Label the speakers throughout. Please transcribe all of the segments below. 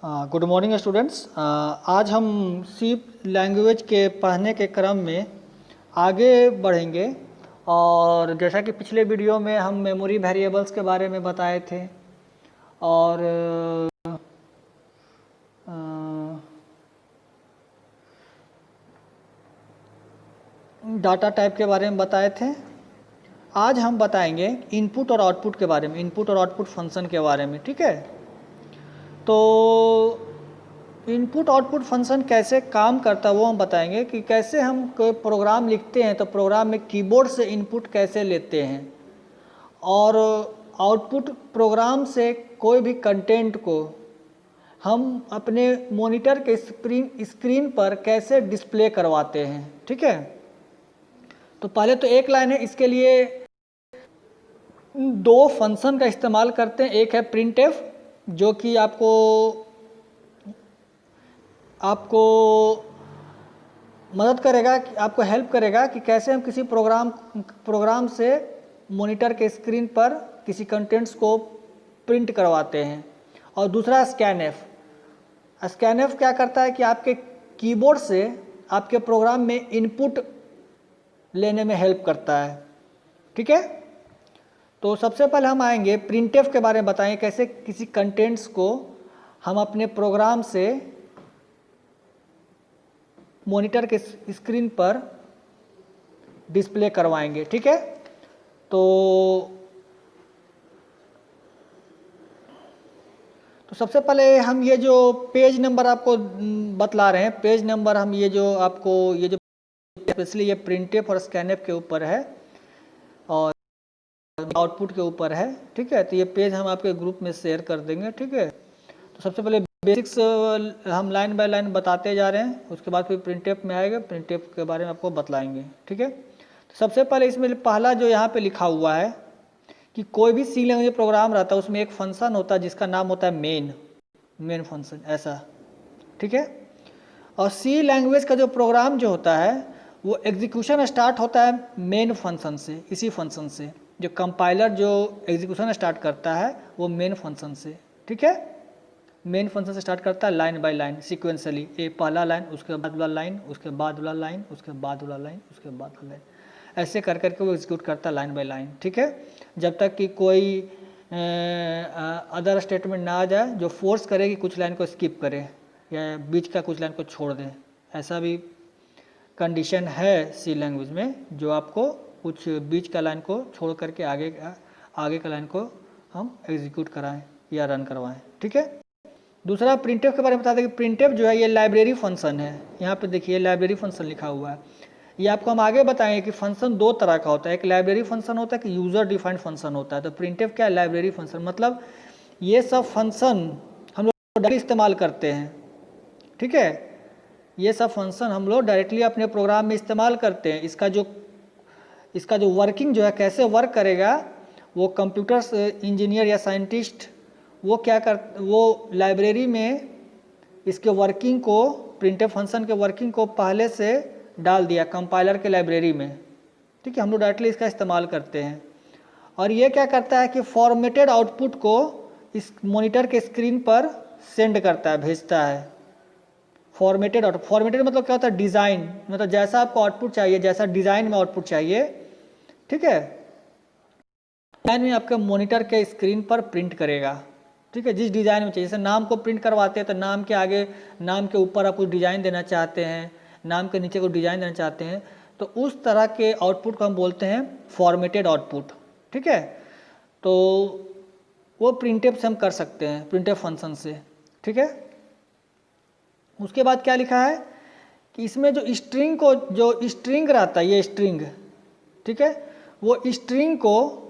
Speaker 1: Good morning students. आज हम सी language के पढ़ने के क्रम में आगे बढ़ेंगे और जैसा कि पिछले वीडियो में हम मेमोरी वेरिएबल्स के बारे में बताए थे और डाटा टाइप के बारे में बताए थे। आज हम बताएंगे इनपुट और आउटपुट के बारे में, इनपुट और आउटपुट फंक्शन के बारे में। ठीक है, तो इनपुट आउटपुट फंक्शन कैसे काम करता है वो हम बताएंगे कि कैसे हम कोई प्रोग्राम लिखते हैं तो प्रोग्राम में कीबोर्ड से इनपुट कैसे लेते हैं और आउटपुट प्रोग्राम से कोई भी कंटेंट को हम अपने मॉनिटर के स्क्रीन पर कैसे डिस्प्ले करवाते हैं। ठीक है, तो पहले तो एक लाइन है, इसके लिए दो फंक्शन का इस्तेमाल करते हैं। एक है प्रिंटफ जो कि आपको मदद करेगा, आपको हेल्प करेगा कि कैसे हम किसी प्रोग्राम से मॉनिटर के स्क्रीन पर किसी कंटेंट्स को प्रिंट करवाते हैं। और दूसरा स्कैनएफ। स्कैनएफ क्या करता है कि आपके कीबोर्ड से आपके प्रोग्राम में इनपुट लेने में हेल्प करता है। ठीक है, तो सबसे पहले हम आएंगे प्रिंटफ के बारे में बताएं कैसे किसी कंटेंट्स को हम अपने प्रोग्राम से मॉनिटर के स्क्रीन पर डिस्प्ले करवाएंगे। ठीक है, तो सबसे पहले हम ये जो पेज नंबर आपको बतला रहे हैं, पेज नंबर हम ये जो स्पेशली ये प्रिंटफ और स्कैनएफ के ऊपर है और आउटपुट के ऊपर है। ठीक है, तो ये पेज हम आपके ग्रुप में शेयर कर देंगे। ठीक है, तो सबसे पहले बेसिक्स हम लाइन बाय लाइन बताते जा रहे हैं, उसके बाद फिर प्रिंटफ में आएगा, प्रिंटफ के बारे में आपको बतलाएंगे। ठीक है, तो सबसे पहले इसमें पहला जो यहाँ पे लिखा हुआ है कि कोई भी सी लैंग्वेज प्रोग्राम रहता है उसमें एक फंक्शन होता है जिसका नाम होता है मेन फंक्शन, ऐसा। ठीक है, और सी लैंग्वेज का जो प्रोग्राम जो होता है वो एग्जीक्यूशन स्टार्ट होता है मेन फंक्शन से, इसी फंक्शन से। जो कंपाइलर जो एग्जीक्यूशन स्टार्ट करता है वो मेन फंक्शन से। ठीक है, मेन फंक्शन से स्टार्ट करता है लाइन बाय लाइन सिक्वेंसली, ए पहला लाइन, उसके बाद वाला लाइन, उसके बाद वाला लाइन, उसके बाद वाला लाइन, उसके बाद वाला लाइन, ऐसे कर करके वो एग्जीक्यूट करता है लाइन बाय लाइन। ठीक है, जब तक कि कोई अदर स्टेटमेंट ना आ जाए जो फोर्स करे कि कुछ लाइन को स्किप करे या बीच का कुछ लाइन को छोड़ दे। ऐसा भी कंडीशन है सी लैंग्वेज में जो आपको कुछ बीच का लाइन को छोड़ करके आगे का लाइन को हम एग्जीक्यूट कराएं या रन करवाएं। ठीक है, दूसरा प्रिंटफ के बारे में बता दें कि प्रिंटफ जो है ये लाइब्रेरी फंक्शन है। यहाँ पे देखिए लाइब्रेरी फंक्शन लिखा हुआ है। ये आपको हम आगे बताएंगे कि फंक्शन दो तरह का होता है, एक लाइब्रेरी फंक्शन होता है कि यूजर डिफाइंड फंक्शन होता है। तो प्रिंटफ क्या है? लाइब्रेरी फंक्शन, मतलब ये सब फंक्शन हम लोग डायरेक्टली इस्तेमाल करते हैं। ठीक है, ये सब फंक्शन हम लोग डायरेक्टली अपने प्रोग्राम में इस्तेमाल करते हैं। इसका जो वर्किंग जो है कैसे वर्क करेगा वो कंप्यूटर इंजीनियर या साइंटिस्ट वो लाइब्रेरी में इसके वर्किंग को, प्रिंटफ फंक्शन के वर्किंग को पहले से डाल दिया कंपाइलर के लाइब्रेरी में। ठीक है, हम लोग डायरेक्टली इसका इस्तेमाल करते हैं। और ये क्या करता है कि फॉर्मेटेड आउटपुट को इस मॉनिटर के स्क्रीन पर सेंड करता है, भेजता है। फॉर्मेटेड मतलब क्या होता है? डिज़ाइन, मतलब जैसा आपको आउटपुट चाहिए, जैसा डिज़ाइन में आउटपुट चाहिए। ठीक है, डिज़ाइन में आपके मॉनिटर के स्क्रीन पर प्रिंट करेगा। ठीक है, जिस डिज़ाइन में चाहिए, जैसे नाम को प्रिंट करवाते हैं तो नाम के आगे, नाम के ऊपर आप कुछ डिज़ाइन देना चाहते हैं, नाम के नीचे को डिज़ाइन देना चाहते हैं, तो उस तरह के आउटपुट को हम बोलते हैं फॉर्मेटेड आउटपुट। ठीक है, तो वो प्रिंटफ से हम कर सकते हैं, प्रिंटफ फंक्शन से। ठीक है, उसके बाद क्या लिखा है कि इसमें जो स्ट्रिंग रहता है, ये स्ट्रिंग, ठीक है, वो स्ट्रिंग को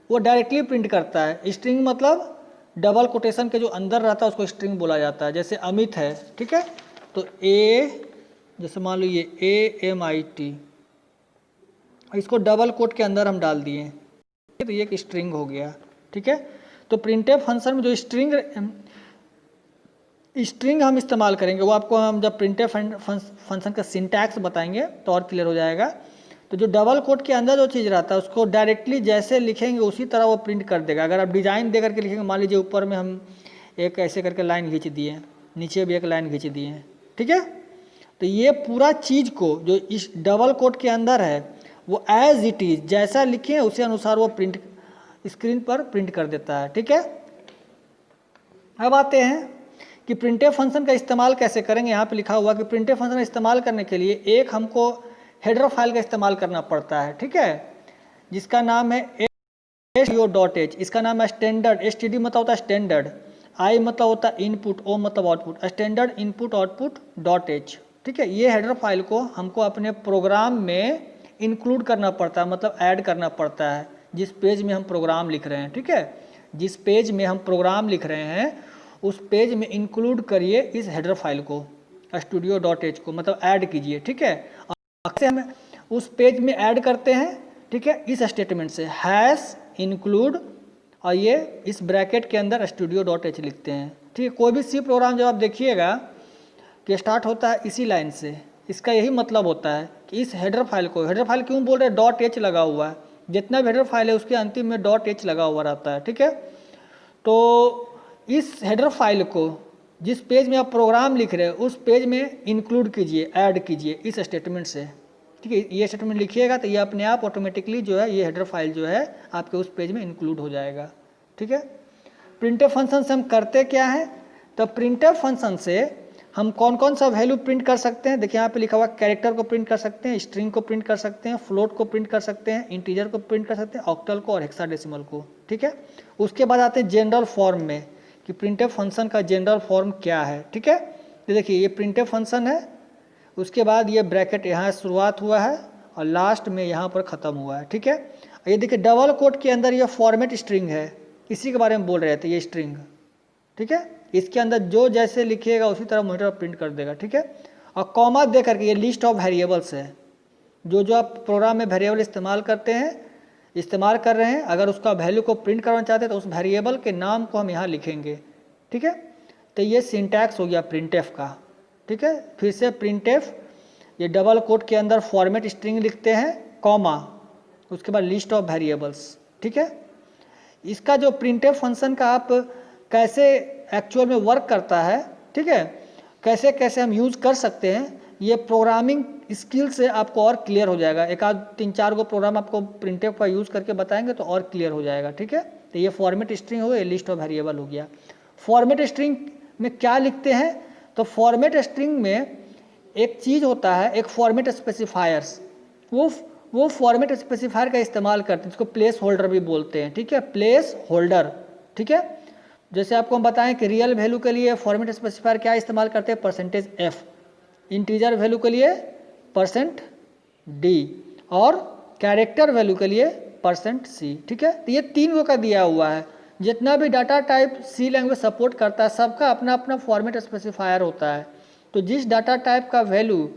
Speaker 1: वो डायरेक्टली प्रिंट करता है। स्ट्रिंग मतलब डबल कोटेशन के जो अंदर रहता है उसको स्ट्रिंग बोला जाता है। जैसे अमित है, ठीक है, तो जैसे मान लो ये AMIT, इसको डबल कोट के अंदर हम डाल दिए तो ये एक स्ट्रिंग हो गया। ठीक है, तो प्रिंटफ फंक्शन में जो स्ट्रिंग हम इस्तेमाल करेंगे वो आपको हम जब प्रिंटफ फंक्शन का सिंटैक्स बताएंगे तो और क्लियर हो जाएगा। तो जो डबल कोट के अंदर जो चीज़ रहता है उसको डायरेक्टली जैसे लिखेंगे उसी तरह वो प्रिंट कर देगा। अगर आप डिज़ाइन दे करके लिखेंगे, मान लीजिए ऊपर में हम एक ऐसे करके लाइन खींच दिए, नीचे भी एक लाइन खींच दिए, ठीक है। तो ये पूरा चीज़ को जो इस डबल कोट के अंदर है वो एज इट इज़ जैसा लिखे उसी अनुसार वो प्रिंट स्क्रीन पर प्रिंट कर देता है, ठीक है। अब आते हैं कि प्रिंटफ फंक्शन का इस्तेमाल कैसे करेंगे। यहाँ पे लिखा हुआ कि प्रिंटफ फंक्शन का इस्तेमाल करने के लिए एक हमको हेडर फाइल का इस्तेमाल करना पड़ता है, ठीक है, जिसका नाम है stdio.h। इसका नाम है स्टैंडर्ड। std मतलब होता है स्टैंडर्ड, i मतलब होता है इनपुट, o मतलब output, standard input output .h, ठीक है। ये हेडर फाइल को हमको अपने प्रोग्राम में इंक्लूड करना पड़ता है, मतलब ऐड करना पड़ता है जिस पेज में हम प्रोग्राम लिख रहे हैं, ठीक है। जिस पेज में हम प्रोग्राम लिख रहे हैं उस पेज में इंक्लूड करिए इस हेडर फाइल को studio.h को, मतलब ऐड कीजिए, ठीक है। और अक्सर हम उस पेज में ऐड करते हैं, ठीक है, इस स्टेटमेंट से हैश इंक्लूड और ये इस ब्रैकेट के अंदर studio.h लिखते हैं, ठीक है। कोई भी सी प्रोग्राम जब आप देखिएगा कि स्टार्ट होता है इसी लाइन से, इसका यही मतलब होता है कि इस हेडर फाइल को, हेडर फाइल क्यों बोल रहे हैं, .h लगा हुआ है, जितना भी हेडर फाइल है उसके अंतिम में .h लगा हुआ रहता है, ठीक है। तो इस हेडर फाइल को जिस पेज में आप प्रोग्राम लिख रहे हैं उस पेज में इंक्लूड कीजिए, ऐड कीजिए इस स्टेटमेंट से, ठीक है। ये स्टेटमेंट लिखिएगा तो ये अपने आप ऑटोमेटिकली जो है ये हेडर फाइल जो है आपके उस पेज में इंक्लूड हो जाएगा, ठीक है। प्रिंटफ फंक्शन से हम करते क्या है, तो प्रिंटफ फंक्शन से हम कौन कौन सा वैल्यू प्रिंट कर सकते हैं। देखिए यहाँ पे लिखा हुआ कैरेक्टर को प्रिंट कर सकते हैं, स्ट्रिंग को प्रिंट कर सकते हैं, फ्लोट को प्रिंट कर सकते हैं, इंटीजर को प्रिंट कर सकते हैं, ऑक्टल को और हेक्साडेसिमल को, ठीक है। उसके बाद आते हैं जनरल फॉर्म में कि प्रिंटफ फंक्शन का जनरल फॉर्म क्या है, ठीक है। तो देखिए ये प्रिंटफ फंक्शन है, उसके बाद ये ब्रैकेट यहाँ शुरुआत हुआ है और लास्ट में यहाँ पर ख़त्म हुआ है, ठीक है। ये देखिए डबल कोट के अंदर ये फॉर्मेट स्ट्रिंग है, इसी के बारे में बोल रहे थे, ये स्ट्रिंग, ठीक है। इसके अंदर जो जैसे लिखिएगा उसी तरह मॉनिटर प्रिंट कर देगा, ठीक है। और कॉमा दे करके ये लिस्ट ऑफ वेरिएबल्स है, जो जो आप प्रोग्राम में वेरिएबल इस्तेमाल करते हैं, इस्तेमाल कर रहे हैं, अगर उसका वैल्यू को प्रिंट करना चाहते हैं तो उस वेरिएबल के नाम को हम यहाँ लिखेंगे, ठीक है। तो ये सिंटैक्स हो गया प्रिंटफ का, ठीक है। फिर से प्रिंटफ ये डबल कोट के अंदर फॉर्मेट स्ट्रिंग लिखते हैं, कॉमा, उसके बाद लिस्ट ऑफ वेरिएबल्स, ठीक है। इसका जो प्रिंटफ फंक्शन का आप कैसे एक्चुअल में वर्क करता है, ठीक है, कैसे कैसे हम यूज़ कर सकते हैं, ये प्रोग्रामिंग स्किल से आपको और क्लियर हो जाएगा। एक आध 3-4 गो प्रोग्राम आपको प्रिंटफ का यूज़ करके बताएंगे तो और क्लियर हो जाएगा, ठीक है। तो ये फॉर्मेट स्ट्रिंग हो गया, ये लिस्ट ऑफ वेरिएबल हो गया। फॉर्मेट स्ट्रिंग में क्या लिखते हैं, तो फॉर्मेट स्ट्रिंग में एक चीज़ होता है, एक फॉर्मेट स्पेसिफायर्स, वो फॉर्मेट स्पेसिफायर का इस्तेमाल करते हैं, इसको प्लेस होल्डर भी बोलते हैं, ठीक है, प्लेस होल्डर, ठीक है। जैसे आपको हम बताएं कि रियल वैल्यू के लिए फॉर्मेट स्पेसिफायर क्या इस्तेमाल करते हैं, %f, इंटीजर वैल्यू के लिए %d और कैरेक्टर वैल्यू के लिए %c, ठीक है। तो ये 3 गो का दिया हुआ है। जितना भी data type C language support करता है सबका अपना अपना फॉर्मेट स्पेसिफायर होता है। तो जिस डाटा टाइप का वैल्यू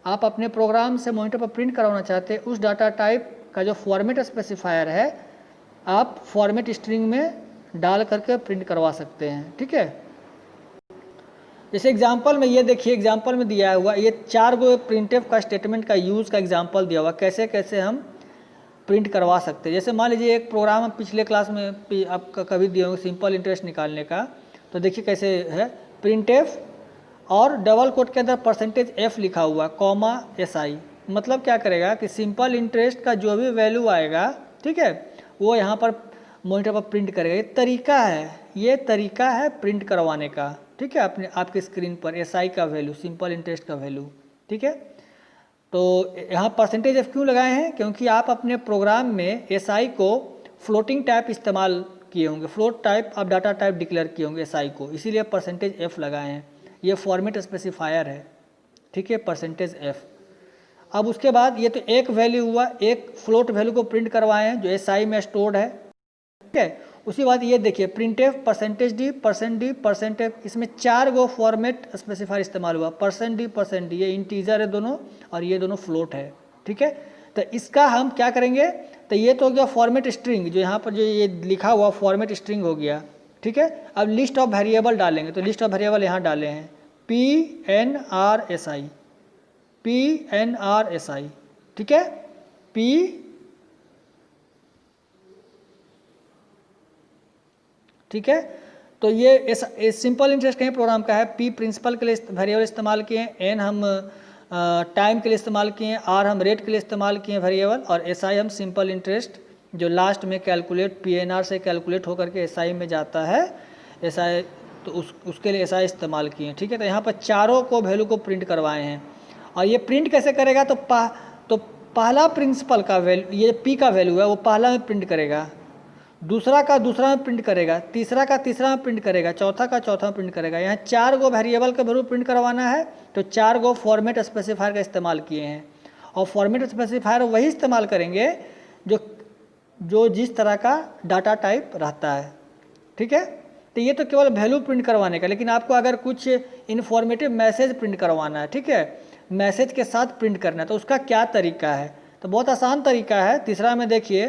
Speaker 1: आप अपने प्रोग्राम से मॉनिटर पर प्रिंट करवाना चाहते हैं उस डाटा टाइप का जो फॉर्मेट स्पेसिफायर है आप फॉर्मेट स्ट्रिंग में डाल करके प्रिंट करवा सकते हैं, ठीक है। जैसे एग्जांपल में ये देखिए, एग्जांपल में दिया हुआ ये 4 गो प्रिंटफ का स्टेटमेंट का यूज़ का एग्जांपल दिया हुआ, कैसे कैसे हम प्रिंट करवा सकते हैं। जैसे मान लीजिए एक प्रोग्राम हम पिछले क्लास में आपका कभी दिए होंगे सिंपल इंटरेस्ट निकालने का, तो देखिए कैसे है, प्रिंटफ और डबल कोट के अंदर %f लिखा हुआ, कॉमा SI, मतलब क्या करेगा कि सिंपल इंटरेस्ट का जो भी वैल्यू आएगा, ठीक है, वो यहाँ पर मॉनिटर पर प्रिंट करेगा। ये तरीका है, ये तरीका है प्रिंट करवाने का, ठीक है, अपने आपके स्क्रीन पर SI का वैल्यू, सिंपल इंटरेस्ट का वैल्यू, ठीक है। तो यहाँ %f क्यों लगाए हैं, क्योंकि आप अपने प्रोग्राम में SI को फ्लोटिंग टाइप इस्तेमाल किए होंगे, फ्लोट टाइप आप डाटा टाइप डिक्लेयर किए होंगे SI को, इसीलिए %f लगाए हैं। ये फॉर्मेट स्पेसिफायर है, ठीक है, %f। अब उसके बाद ये तो एक वैल्यू हुआ, एक फ्लोट वैल्यू को प्रिंट करवाए हैं जो SI में स्टोर्ड है, ठीक है। उसी बात ये देखिए प्रिंटफ %d, %d, %f, इसमें 4 गो फॉर्मेट स्पेसिफायर इस्तेमाल हुआ, %d, ये इंटीजर है दोनों और ये दोनों फ्लोट है, ठीक है। तो इसका हम क्या करेंगे, तो ये तो हो गया फॉर्मेट स्ट्रिंग, जो यहाँ पर जो ये लिखा हुआ फॉर्मेट स्ट्रिंग हो गया, ठीक है। अब लिस्ट ऑफ वेरिएबल डालेंगे, तो लिस्ट ऑफ वेरिएबल यहाँ डाले हैं PNRSI, ठीक है, ठीक है। तो ये सिंपल इंटरेस्ट कहीं प्रोग्राम का है। पी प्रिंसिपल के लिए वेरिएबल इस्तेमाल किए, एन हम टाइम के लिए इस्तेमाल किए, आर हम रेट के लिए इस्तेमाल किए वेरिएबल, और एस आई हम सिंपल इंटरेस्ट जो लास्ट में कैलकुलेट पीएनआर से कैलकुलेट होकर के एसआई में जाता है, एसआई तो उसके लिए एसआई इस्तेमाल किए। ठीक है, तो यहाँ पर चारों को वैल्यू को प्रिंट करवाए हैं। और ये प्रिंट कैसे करेगा, तो पहला प्रिंसिपल का वैल्यू, ये पी का वैल्यू है, वो पहला में प्रिंट करेगा, दूसरा का दूसरा में प्रिंट करेगा, तीसरा का तीसरा में प्रिंट करेगा, चौथा का चौथा में प्रिंट करेगा। यहाँ 4 गो वेरिएबल का वैल्यू प्रिंट करवाना है, तो 4 गो फॉर्मेट स्पेसिफायर का इस्तेमाल किए हैं। और फॉर्मेट स्पेसिफायर वही इस्तेमाल करेंगे जो जिस तरह का डाटा टाइप रहता है। ठीक है, तो ये तो केवल वैल्यू प्रिंट करवाने का, लेकिन आपको अगर कुछ इन्फॉर्मेटिव मैसेज प्रिंट करवाना है, ठीक है, मैसेज के साथ प्रिंट करना है, तो उसका क्या तरीका है, तो बहुत आसान तरीका है। तीसरा में देखिए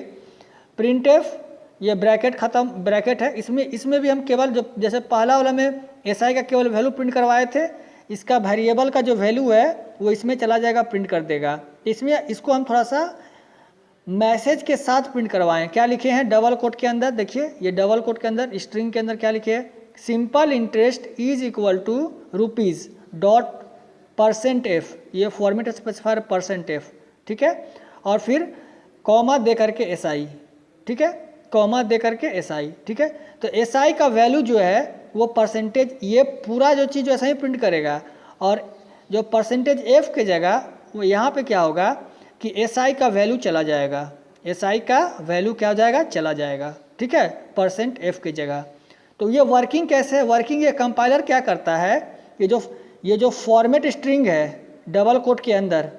Speaker 1: प्रिंटफ, ये ब्रैकेट ख़त्म, ब्रैकेट है, इसमें भी हम केवल जो जैसे पहला वाला में एसआई का केवल वैल्यू प्रिंट करवाए थे, इसका वेरिएबल का जो वैल्यू है वो इसमें चला जाएगा, प्रिंट कर देगा। इसमें इसको हम थोड़ा सा मैसेज के साथ प्रिंट करवाएं। क्या लिखे हैं डबल कोट के अंदर, देखिए ये डबल कोट के अंदर स्ट्रिंग के अंदर क्या लिखे है, simple interest is equal to rupees dot percent F, ये फॉर्मेट स्पेसिफायर परसेंट एफ। ठीक है, और फिर कॉमा दे करके एस आई, ठीक है, कॉमा दे करके एस आई। ठीक है, तो एस आई का वैल्यू जो है वो परसेंटेज, ये पूरा जो चीज़ ऐसा ही प्रिंट करेगा, और जो परसेंटेज एफ के जगह वो यहाँ पे क्या होगा कि एस आई का वैल्यू चला जाएगा, एस आई का वैल्यू क्या हो जाएगा, चला जाएगा। ठीक है, परसेंट एफ की जगह। तो ये वर्किंग कैसे है, वर्किंग ये कंपाइलर क्या करता है, ये जो फॉर्मेट स्ट्रिंग है डबल कोट के अंदर,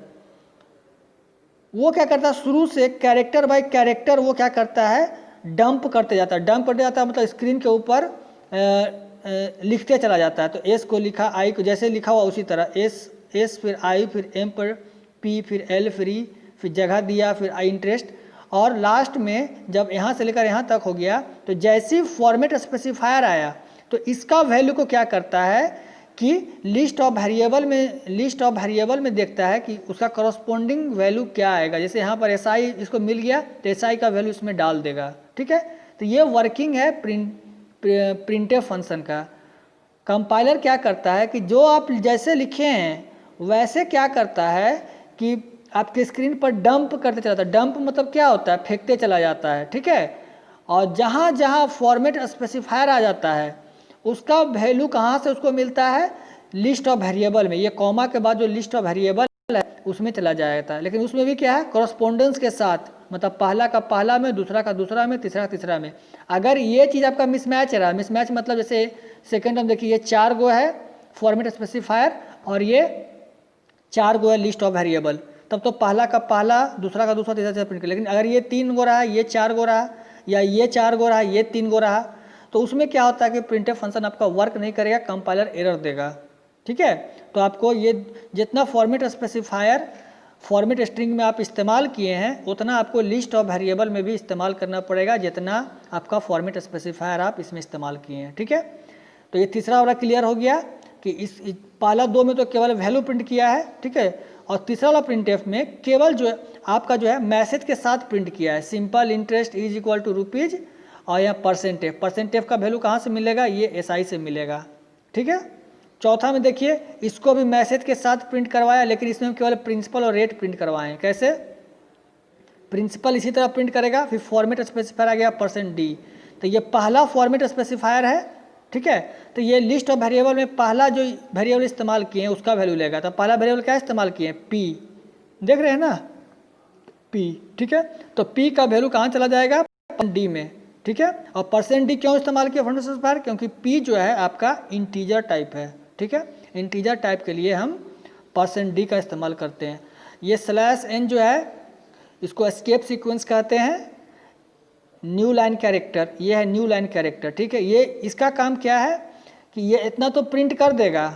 Speaker 1: वो क्या करता है, शुरू से कैरेक्टर बाय कैरेक्टर वो क्या करता है, डंप करते जाता है। डंप करते जाता है मतलब स्क्रीन के ऊपर लिखते चला जाता है। तो एस को लिखा, आई को जैसे लिखा हुआ उसी तरह एस फिर आई फिर एम पर पी फिर एल फिर ई, फिर जगह दिया, फिर आई इंटरेस्ट, और लास्ट में जब यहाँ से लेकर यहाँ तक हो गया, तो जैसी फॉर्मेट स्पेसिफायर आया तो इसका वैल्यू को क्या करता है कि लिस्ट ऑफ वेरिएबल में देखता है कि उसका करस्पॉन्डिंग वैल्यू क्या आएगा। जैसे यहाँ पर एस आई इसको मिल गया तो एस आई का वैल्यू इसमें डाल देगा। ठीक है, तो ये वर्किंग है प्रिंटफ फंक्शन का। कंपाइलर क्या करता है कि जो आप जैसे लिखे हैं वैसे क्या करता है कि आपके स्क्रीन पर डंप करते चला जाता है। डंप मतलब क्या होता है, फेंकते चला जाता है। ठीक है, और जहाँ जहाँ फॉर्मेट स्पेसिफायर आ जाता है उसका वैल्यू कहाँ से उसको मिलता है, लिस्ट ऑफ वेरिएबल में। ये कॉमा के बाद जो लिस्ट ऑफ वेरिएबल है उसमें चला जाता है, लेकिन उसमें भी क्या है, कॉरस्पॉन्डेंस के साथ, मतलब पहला का पहला में, दूसरा का दूसरा में, तीसरा का तीसरा में। अगर ये चीज़ आपका मिसमैच रहा, मिसमैच मतलब जैसे सेकेंड हम देखिए, ये 4 गो है फॉर्मेट स्पेसिफायर और ये 4 गो है लिस्ट ऑफ वेरिएबल, तब तो पहला का पहला, दूसरा का दूसरा, तीसरा प्रिंट कर। लेकिन अगर ये 3 गो रहा, ये 4 गो रहा, या ये 4 गो रहा, ये 3 गो रहा, तो उसमें क्या होता है कि प्रिंटफ फंक्शन आपका वर्क नहीं करेगा, कंपाइलर एरर देगा। ठीक है, तो आपको ये जितना फॉर्मेट स्पेसिफायर फॉर्मेट स्ट्रिंग में आप इस्तेमाल किए हैं उतना आपको लिस्ट ऑफ वेरिएबल में भी इस्तेमाल करना पड़ेगा, जितना आपका फॉर्मेट स्पेसिफायर आप इसमें इस्तेमाल किए हैं। ठीक है, तो ये तीसरा वाला क्लियर हो गया कि इस पहला 2 में तो केवल वैल्यू प्रिंट किया है। ठीक है, और तीसरा वाला प्रिंटफ में केवल जो है आपका जो है मैसेज के साथ प्रिंट किया है, simple interest is equal to rupees, और यहाँ परसेंटेज का वैल्यू कहाँ से मिलेगा, ये एसआई से मिलेगा। ठीक है, चौथा में देखिए इसको भी मैसेज के साथ प्रिंट करवाया, लेकिन इसमें केवल प्रिंसिपल और रेट प्रिंट करवाएं। कैसे, प्रिंसिपल इसी तरह प्रिंट करेगा, फिर फॉर्मेट स्पेसिफायर आ गया %d, तो ये पहला फॉर्मेट स्पेसिफायर है। ठीक है, तो ये लिस्ट ऑफ वेरिएबल में पहला जो वेरिएबल इस्तेमाल किए हैं उसका वैल्यू लेगा। तो पहला वेरिएबल क्या इस्तेमाल किए हैं, p, देख रहे हैं ना, p। ठीक है, तो p का वैल्यू कहाँ चला जाएगा, %d में। ठीक है, और %d क्यों इस्तेमाल किया फॉर्मेट स्पेसिफायर, क्योंकि p जो है आपका इंटीजर टाइप है। ठीक है, इंटीजर टाइप के लिए हम %d का इस्तेमाल करते हैं। ये /n जो है इसको एस्केप सीक्वेंस कहते हैं, न्यू लाइन कैरेक्टर, ये है न्यू लाइन कैरेक्टर। ठीक है, ये इसका काम क्या है कि ये इतना तो प्रिंट कर देगा।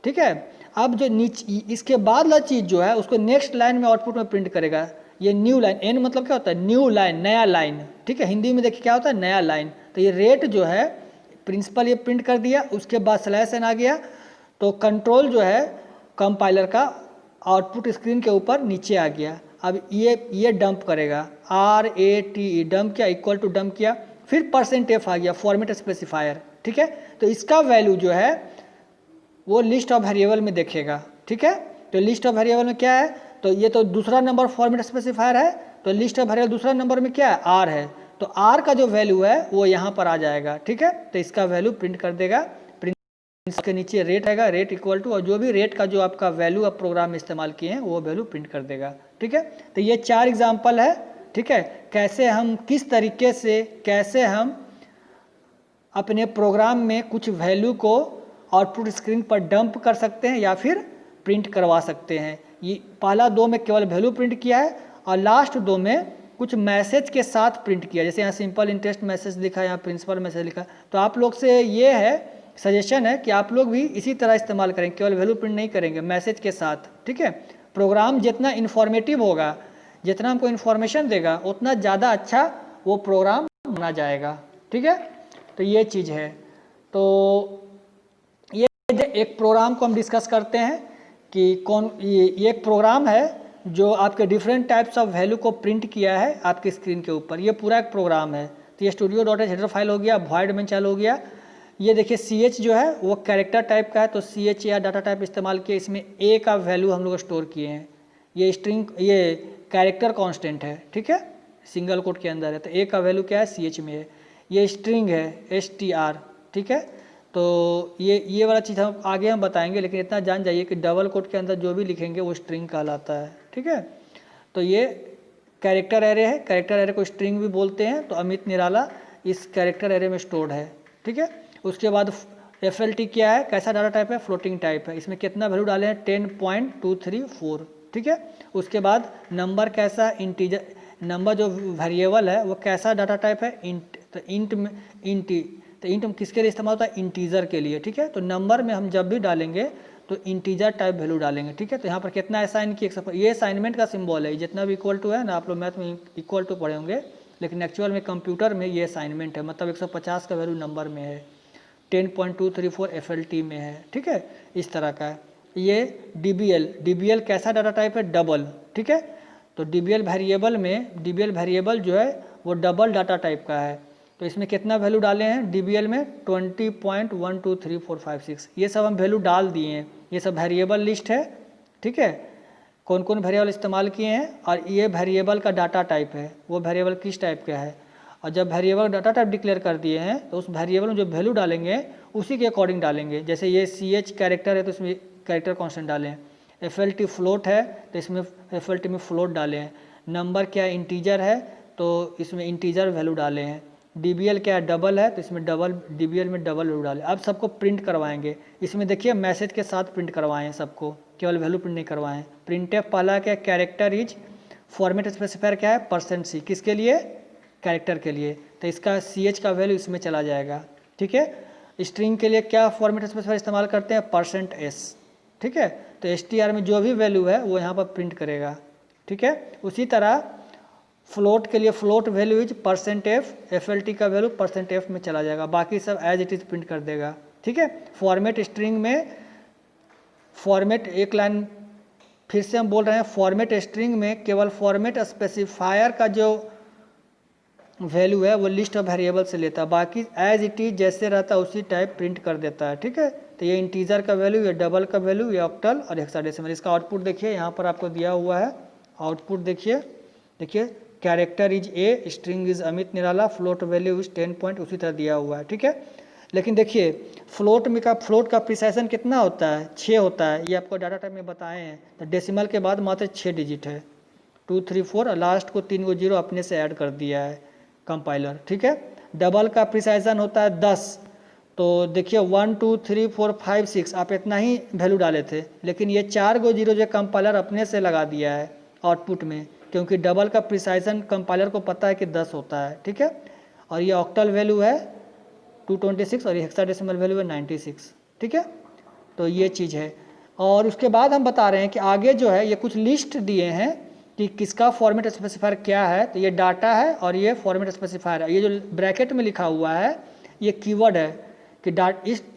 Speaker 1: ठीक है, अब जो नीचे इसके बाद वाला चीज़ जो है उसको नेक्स्ट लाइन में आउटपुट में प्रिंट करेगा। ये न्यू लाइन, एन मतलब क्या होता है, न्यू लाइन, नया लाइन। ठीक है, हिंदी में देखिए क्या होता है, नया लाइन। तो ये रेट जो है प्रिंसिपल ये प्रिंट कर दिया, उसके बाद /n आ गया, तो कंट्रोल जो है कंपाइलर का आउटपुट स्क्रीन के ऊपर नीचे आ गया। अब ये डंप करेगा, RAT, डंप किया, इक्वल टू डंप किया, फिर %f आ गया फॉर्मेट स्पेसिफायर, ठीक है। तो इसका वैल्यू जो है वो लिस्ट ऑफ वेरिएबल में देखेगा, ठीक है। तो लिस्ट ऑफ वेरिएबल में क्या है, तो ये तो दूसरा नंबर फॉर्मेट स्पेसिफायर है, तो लिस्ट ऑफ वेरिएबल दूसरा नंबर में क्या है, आर है, तो आर का जो वैल्यू है वो यहाँ पर आ जाएगा, ठीक है। तो इसका वैल्यू प्रिंट कर देगा, प्रिंट इसके नीचे रेट आएगा, रेट इक्वल टू, और जो भी रेट का जो आपका वैल्यू आप प्रोग्राम में इस्तेमाल किए हैं वो वैल्यू प्रिंट कर देगा, ठीक है। तो ये 4 एग्जाम्पल है, ठीक है, कैसे हम किस तरीके से कैसे हम अपने प्रोग्राम में कुछ वैल्यू को आउटपुट स्क्रीन पर डंप कर सकते हैं या फिर प्रिंट करवा सकते हैं। ये पहला 2 में केवल वैल्यू प्रिंट किया है और लास्ट 2 में कुछ मैसेज के साथ प्रिंट किया, जैसे यहाँ सिंपल इंटरेस्ट मैसेज लिखा है, यहाँ प्रिंसिपल मैसेज लिखा। तो आप लोग से ये है, सजेशन है कि आप लोग भी इसी तरह इस्तेमाल करें, केवल वैल्यू प्रिंट नहीं करेंगे, मैसेज के साथ, ठीक है। प्रोग्राम जितना इन्फॉर्मेटिव होगा, जितना हमको इन्फॉर्मेशन देगा, उतना ज़्यादा अच्छा वो प्रोग्राम बना जाएगा, ठीक है। तो ये चीज़ है। तो ये एक प्रोग्राम को हम डिस्कस करते हैं कि कौन, ये एक प्रोग्राम है जो आपके डिफरेंट टाइप्स ऑफ वैल्यू को प्रिंट किया है आपके स्क्रीन के ऊपर। ये पूरा एक प्रोग्राम है। तो ये studio.h हेडर फाइल हो गया, वॉइड में चालू हो गया। ये देखिए ch जो है वो कैरेक्टर टाइप का है, तो ch या डाटा टाइप इस्तेमाल किया, इसमें a का वैल्यू हम लोग स्टोर किए हैं। ये स्ट्रिंग, ये कैरेक्टर कांस्टेंट है, ठीक है, सिंगल कोट के अंदर है, तो a का वैल्यू क्या है, ch में है। ये स्ट्रिंग है str, ठीक है। तो ये वाला चीज़ हम आगे हम बताएंगे, लेकिन इतना जान जाइए कि डबल कोट के अंदर जो भी लिखेंगे वो स्ट्रिंग कहलाता है, ठीक है। तो ये कैरेक्टर एरे है, कैरेक्टर एरे को स्ट्रिंग भी बोलते हैं। तो अमित निराला इस कैरेक्टर एरे में स्टोर्ड है, ठीक है। उसके बाद FLT क्या है, कैसा डाटा टाइप है, फ्लोटिंग टाइप है। इसमें कितना वैल्यू डाले हैं, 10.234, ठीक है। उसके बाद नंबर कैसा, इंटीजर, नंबर जो वेरिएबल है वो कैसा डाटा टाइप है, इंट। तो इंट में तो इंट किसके लिए इस्तेमाल होता है, इंटीजर के लिए, ठीक है। तो नंबर में हम जब भी डालेंगे तो इंटीजर टाइप वैल्यू डालेंगे, ठीक है। तो यहाँ पर कितना असाइन किए, ये असाइनमेंट का सिंबल है, जितना भी इक्वल टू है ना, आप लोग मैथ में इक्वल टू पढ़े होंगे, लेकिन एक्चुअल में कंप्यूटर में ये असाइनमेंट है, मतलब 150 का वैल्यू नंबर में है, 10.234 FLT में है, ठीक है, इस तरह का है। ये DBL कैसा डाटा टाइप है, डबल, ठीक है। तो DBL वेरिएबल जो है वो डबल डाटा टाइप का है। तो इसमें कितना वैल्यू डाले हैं DBL में, 20.123456, ये सब हम वैल्यू डाल दिए हैं। ये सब वेरिएबल लिस्ट है, ठीक है, कौन कौन वेरिएबल इस्तेमाल किए हैं, और ये वेरिएबल का डाटा टाइप है, वो वेरिएबल किस टाइप का है। और जब वेरिएबल डाटा टाइप डिक्लेयर कर दिए हैं तो उस वेरिएबल में जो वैल्यू डालेंगे उसी के अकॉर्डिंग डालेंगे। जैसे ये CH कैरेक्टर है तो इसमें कैरेक्टर कॉन्स्टेंट डालें, FLT फ्लोट है तो इसमें FLT में फ्लोट डालें हैं, नंबर क्या है, इंटीजर है तो इसमें इंटीजर वैल्यू डाले हैं, DBL क्या है, डबल है तो इसमें डबल, DBL में डबल वैल्यू डालें। अब सबको प्रिंट करवाएंगे, इसमें देखिए मैसेज के साथ प्रिंट करवाएं सबको, केवल वैल्यू प्रिंट नहीं करवाएं। प्रिंटफ पहला क्या, कैरेक्टर इज, फॉर्मेट स्पेसिफायर क्या है, %c, किसके लिए, कैरेक्टर के लिए, तो इसका CH का वैल्यू इसमें चला जाएगा, ठीक है। स्ट्रिंग के लिए क्या फॉर्मेट स्पेसिफायर इस्तेमाल करते हैं, %s, ठीक है। तो str में जो भी वैल्यू है वो यहाँ पर प्रिंट करेगा, ठीक है। उसी तरह फ्लोट के लिए float value is %f, FLT का वैल्यू %f में चला जाएगा, बाकी सब एज इट इज प्रिंट कर देगा, ठीक है। फॉर्मेट स्ट्रिंग में, फॉर्मेट, एक लाइन फिर से हम बोल रहे हैं, फॉर्मेट स्ट्रिंग में केवल फॉर्मेट स्पेसिफायर का जो वैल्यू है वो लिस्ट ऑफ वेरिएबल से लेता है, बाकी एज इट इज जैसे रहता है उसी टाइप प्रिंट कर देता है, ठीक है। तो ये इंटीजर का वैल्यू, ये डबल का वैल्यू, ये ऑक्टल और हेक्साडेसिमल। इसका आउटपुट देखिए यहाँ पर आपको दिया हुआ है, आउटपुट देखिए, character is A, string is Amit Nirala, float value is 10 point, उसी तरह दिया हुआ है, ठीक है। लेकिन देखिए फ्लोट का प्रिसाइजन कितना होता है, 6 होता है, ये आपको डाटा टाइप में बताए हैं। तो डेसिमल के बाद मात्र 6 डिजिट है, 2 3 4, और लास्ट को 3 को 0 अपने से ऐड कर दिया है कंपाइलर, ठीक है। डबल का प्रिसाइजन होता है 10, तो देखिए 1 2 3 4 5 6 आप इतना ही वैल्यू डाले थे, लेकिन ये 4 को 0 जो कंपाइलर अपने से लगा दिया है आउटपुट में, क्योंकि डबल का प्रिसाइजन कंपाइलर को पता है कि 10 होता है, ठीक है। और ये ऑक्टल वैल्यू है 226 और ये हेक्साडेसिमल वैल्यू है 96, ठीक है। तो ये चीज़ है। और उसके बाद हम बता रहे हैं कि आगे जो है ये कुछ लिस्ट दिए हैं कि किसका फॉर्मेट स्पेसिफायर क्या है। तो ये डाटा है और ये फॉर्मेट स्पेसिफायर है। ये जो ब्रैकेट में लिखा हुआ है ये कीवर्ड है कि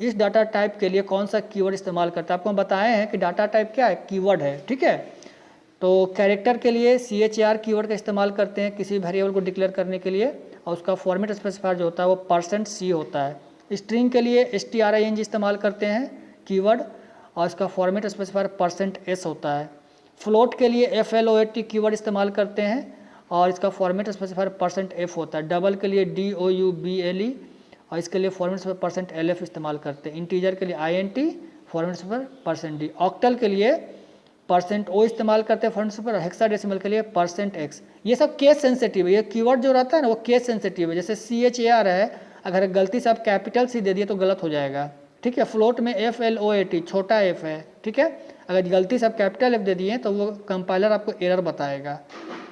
Speaker 1: इस डाटा टाइप के लिए कौन सा कीवर्ड इस्तेमाल करता है। आपको हम बताए हैं कि डाटा टाइप क्या है, कीवर्ड है, ठीक है। तो कैरेक्टर के लिए CHR कीवर्ड का इस्तेमाल करते हैं किसी वेरिएबल को डिक्लेयर करने के लिए, और उसका फॉर्मेट स्पेसिफायर जो होता है वो %C होता है। स्ट्रिंग के लिए string इस्तेमाल करते हैं कीवर्ड, और इसका फॉर्मेट स्पेसिफायर %S होता है। फ्लोट के लिए float कीवर्ड इस्तेमाल करते हैं और इसका फॉर्मेट स्पेसिफायर %F होता है। डबल के लिए double और इसके लिए फॉर्मेट स्पेसिफायर %LF इस्तेमाल करते हैं। इंटीजर के लिए int, format specifier %D। Octal के लिए %O इस्तेमाल करते हैं फॉर्मेट स्पेसिफायर। हेक्साडेसिमल के लिए %X। ये सब केस सेंसिटिव है, ये कीवर्ड जो रहता है ना वो केस सेंसिटिव है। जैसे CHAR है, अगर गलती से आप कैपिटल C दे दिए तो गलत हो जाएगा, ठीक है। फ्लोट में FLOAT छोटा f है, ठीक है। अगर गलती से आप कैपिटल F दे दिए तो वो कंपाइलर आपको एरर बताएगा,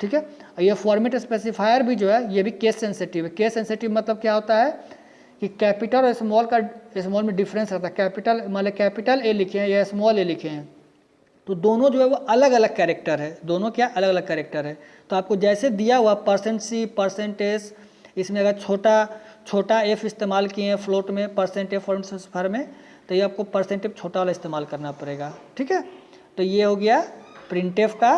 Speaker 1: ठीक है। ये फॉर्मेट स्पेसिफायर भी जो है ये भी केस सेंसिटिव है। केस सेंसिटिव मतलब क्या होता है कि कैपिटल और स्मॉल में डिफरेंस रहता है। कैपिटल मान लीजिए कैपिटल A लिखे हैं या स्मॉल a लिखे हैं तो दोनों जो है वो अलग अलग कैरेक्टर है, दोनों क्या अलग अलग कैरेक्टर है। तो आपको जैसे दिया हुआ %C %S, इसमें अगर छोटा f इस्तेमाल किए हैं फ्लोट में %F फॉर्मेट स्पेसिफायर में, तो ये आपको %F छोटा वाला इस्तेमाल करना पड़ेगा, ठीक है। तो ये हो गया प्रिंटफ का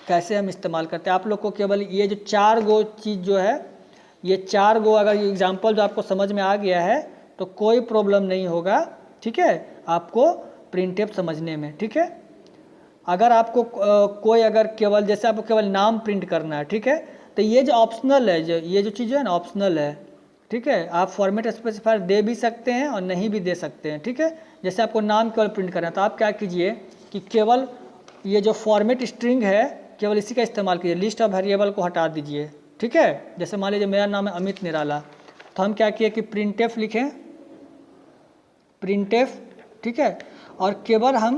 Speaker 1: कैसे हम इस्तेमाल करते हैं। आप लोग को केवल ये जो 4 गो चीज़ जो है, ये 4 गो अगर एग्जाम्पल जो आपको समझ में आ गया है तो कोई प्रॉब्लम नहीं होगा, ठीक है, आपको प्रिंटफ समझने में, ठीक है। अगर आपको कोई अगर केवल जैसे आपको केवल नाम प्रिंट करना है, ठीक है, तो ये जो ऑप्शनल है, जो ये जो चीज़ है ना ऑप्शनल है, ठीक है। आप फॉर्मेट स्पेसिफायर दे भी सकते हैं और नहीं भी दे सकते हैं, ठीक है। जैसे आपको नाम केवल प्रिंट करना है तो आप क्या कीजिए कि केवल ये जो फॉर्मेट स्ट्रिंग है केवल इसी का इस्तेमाल कीजिए। लिस्ट ऑफ वेरिएबल को हटा दीजिए, ठीक है। जैसे मान लीजिए मेरा नाम है अमित निराला, तो हम क्या किए कि प्रिंटफ लिखें, प्रिंटफ, ठीक है, और केवल हम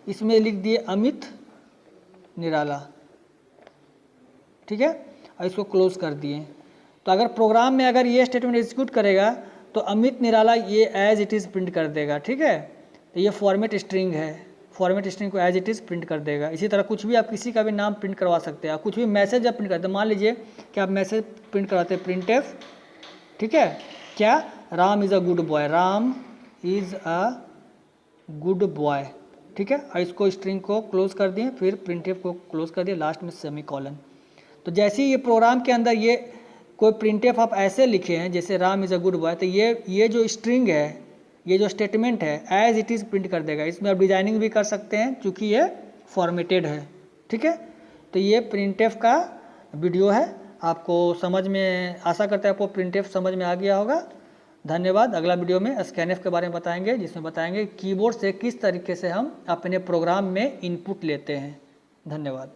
Speaker 1: इसमें लिख दिए अमित निराला, ठीक है, और इसको क्लोज कर दिए। तो अगर प्रोग्राम में अगर ये स्टेटमेंट एग्जीक्यूट करेगा तो अमित निराला ये एज इट इज़ प्रिंट कर देगा, ठीक है। तो ये फॉर्मेट स्ट्रिंग है, फॉर्मेट स्ट्रिंग को एज इट इज़ प्रिंट कर देगा। इसी तरह कुछ भी आप किसी का भी नाम प्रिंट करवा सकते हैं। आप कुछ भी मैसेज आप प्रिंट करते हैं, मान लीजिए कि आप मैसेज प्रिंट करवाते हैं प्रिंटफ, ठीक है, क्या Ram is a good boy, Ram is a good boy, ठीक है, और इसको स्ट्रिंग को क्लोज कर दिए, फिर प्रिंटफ को क्लोज कर दिए, लास्ट में सेमीकोलन। तो जैसे ही ये प्रोग्राम के अंदर ये कोई प्रिंटफ आप ऐसे लिखे हैं जैसे Ram is a good boy, तो ये जो स्ट्रिंग है, ये जो स्टेटमेंट है एज इट इज़ प्रिंट कर देगा। इसमें आप डिजाइनिंग भी कर सकते हैं क्योंकि ये फॉर्मेटेड है, ठीक है। तो ये प्रिंटफ का वीडियो है, आपको समझ में, आशा करते हैं आपको प्रिंटफ समझ में आ गया होगा। धन्यवाद। अगला वीडियो में स्कैनफ के बारे में बताएंगे, जिसमें बताएंगे कीबोर्ड से किस तरीके से हम अपने प्रोग्राम में इनपुट लेते हैं। धन्यवाद।